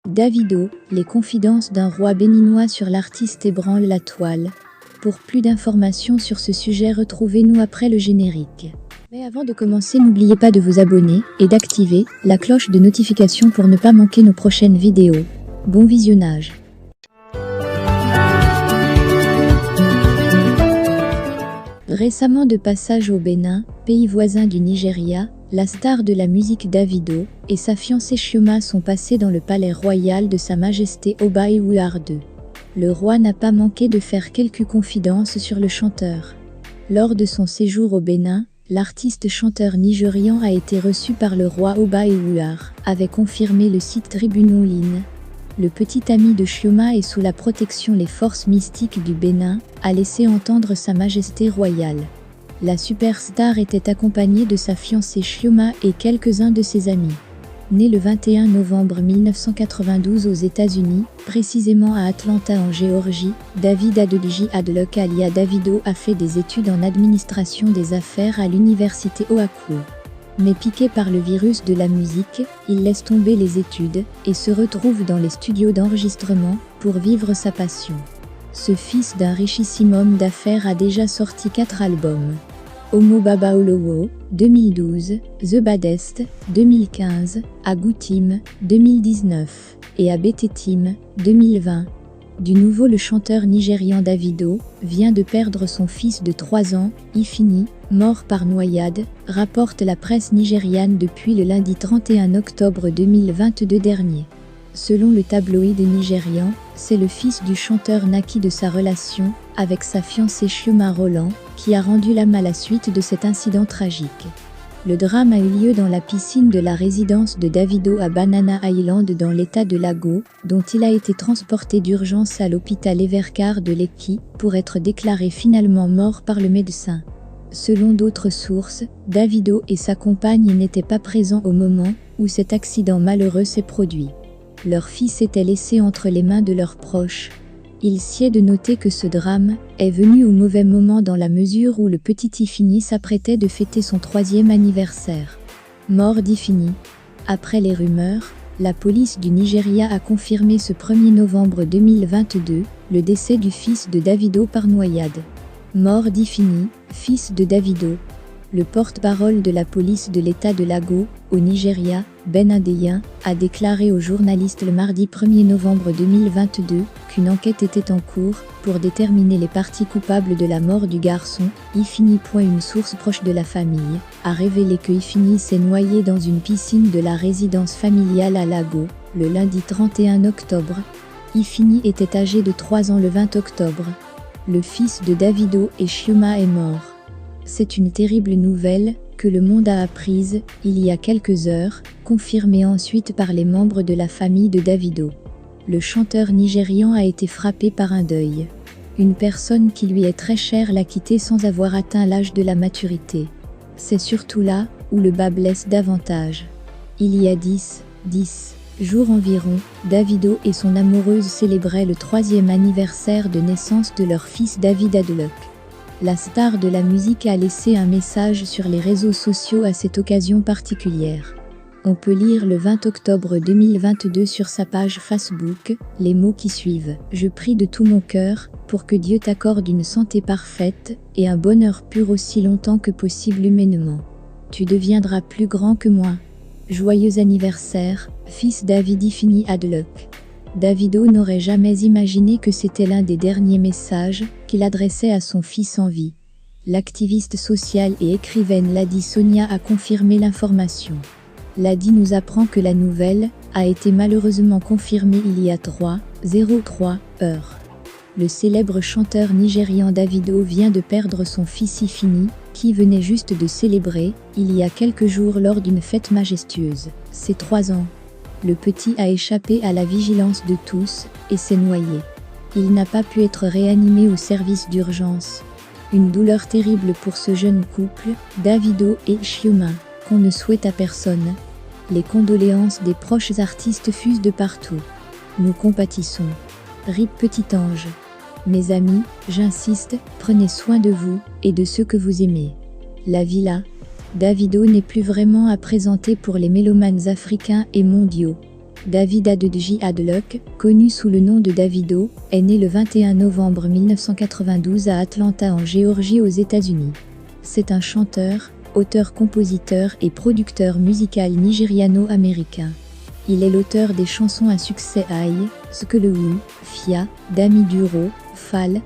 Davido, les confidences d'un roi béninois sur l'artiste ébranle la toile. Pour plus d'informations sur ce sujet, retrouvez-nous après le générique. Mais avant de commencer, n'oubliez pas de vous abonner et d'activer la cloche de notification pour ne pas manquer nos prochaines vidéos. Bon visionnage. Récemment de passage au Bénin, pays voisin du Nigeria, la star de la musique Davido et sa fiancée Chioma sont passés dans le palais royal de Sa Majesté Oba Iwuar II. Le roi n'a pas manqué de faire quelques confidences sur le chanteur. Lors de son séjour au Bénin, l'artiste chanteur nigérian a été reçu par le roi Oba Iwuar, avait confirmé le site Tribune Online. Le petit ami de Chioma est sous la protection les forces mystiques du Bénin, a laissé entendre Sa Majesté royale. La superstar était accompagnée de sa fiancée Chioma et quelques-uns de ses amis. Né le 21 novembre 1992 aux États-Unis, précisément à Atlanta en Géorgie, David Adelji Adelok alias Davido a fait des études en administration des affaires à l'université Oahu. Mais piqué par le virus de la musique, il laisse tomber les études et se retrouve dans les studios d'enregistrement pour vivre sa passion. Ce fils d'un richissime homme d'affaires a déjà sorti 4 albums. Omo Baba Olowo, 2012, The Baddest, 2015, Agoutim, 2019, et Abetetim, 2020. Du nouveau, le chanteur nigérian Davido vient de perdre son fils de 3 ans, Ifini, mort par noyade, rapporte la presse nigériane depuis le lundi 31 octobre 2022 dernier. Selon le tabloïd nigérian, c'est le fils du chanteur naquit de sa relation avec sa fiancée Chioma Roland qui a rendu l'âme à la suite de cet incident tragique. Le drame a eu lieu dans la piscine de la résidence de Davido à Banana Island dans l'état de Lagos, dont il a été transporté d'urgence à l'hôpital Evercar de Lekki pour être déclaré finalement mort par le médecin. Selon d'autres sources, Davido et sa compagne n'étaient pas présents au moment où cet accident malheureux s'est produit. Leur fils était laissé entre les mains de leurs proches. Il sied de noter que ce drame est venu au mauvais moment dans la mesure où le petit Ifini s'apprêtait de fêter son 3e anniversaire. Mort d'Ifini. Après les rumeurs, la police du Nigeria a confirmé ce 1er novembre 2022 le décès du fils de Davido par noyade. Mort d'Ifini, fils de Davido. Le porte-parole de la police de l'état de Lagos, au Nigeria, Ben Adeyin, a déclaré aux journalistes le mardi 1er novembre 2022 qu'une enquête était en cours pour déterminer les parties coupables de la mort du garçon. Ifini. Une source proche de la famille a révélé que Ifini s'est noyé dans une piscine de la résidence familiale à Lagos, le lundi 31 octobre. Ifini était âgé de 3 ans le 20 octobre. Le fils de Davido et Chioma est mort. C'est une terrible nouvelle que le monde a apprise il y a quelques heures, confirmée ensuite par les membres de la famille de Davido. Le chanteur nigérian a été frappé par un deuil. Une personne qui lui est très chère l'a quitté sans avoir atteint l'âge de la maturité. C'est surtout là où le bât blesse davantage. Il y a 10 jours environ, Davido et son amoureuse célébraient le 3e anniversaire de naissance de leur fils David Adelok. La star de la musique a laissé un message sur les réseaux sociaux à cette occasion particulière. On peut lire le 20 octobre 2022 sur sa page Facebook, les mots qui suivent. « Je prie de tout mon cœur pour que Dieu t'accorde une santé parfaite et un bonheur pur aussi longtemps que possible humainement. Tu deviendras plus grand que moi. Joyeux anniversaire, fils David Ifini Adelok. » Davido n'aurait jamais imaginé que c'était l'un des derniers messages qu'il adressait à son fils en vie. L'activiste sociale et écrivaine Lady Sonia a confirmé l'information. Lady nous apprend que la nouvelle a été malheureusement confirmée il y a 3:03 heures. Le célèbre chanteur nigérian Davido vient de perdre son fils Ifini, qui venait juste de célébrer, il y a quelques jours lors d'une fête majestueuse, ses 3 ans. Le petit a échappé à la vigilance de tous et s'est noyé. Il n'a pas pu être réanimé au service d'urgence. Une douleur terrible pour ce jeune couple, Davido et Chioma, qu'on ne souhaite à personne. Les condoléances des proches artistes fusent de partout. Nous compatissons. RIP petit ange. Mes amis, j'insiste, prenez soin de vous et de ceux que vous aimez. La villa. Davido n'est plus vraiment à présenter pour les mélomanes africains et mondiaux. David Adedeji Adluck, connu sous le nom de Davido, est né le 21 novembre 1992 à Atlanta en Géorgie aux États-Unis. C'est un chanteur, auteur-compositeur et producteur musical nigériano-américain. Il est l'auteur des chansons à succès Aye, Skelewu, Fia, Dami Duro, Fall,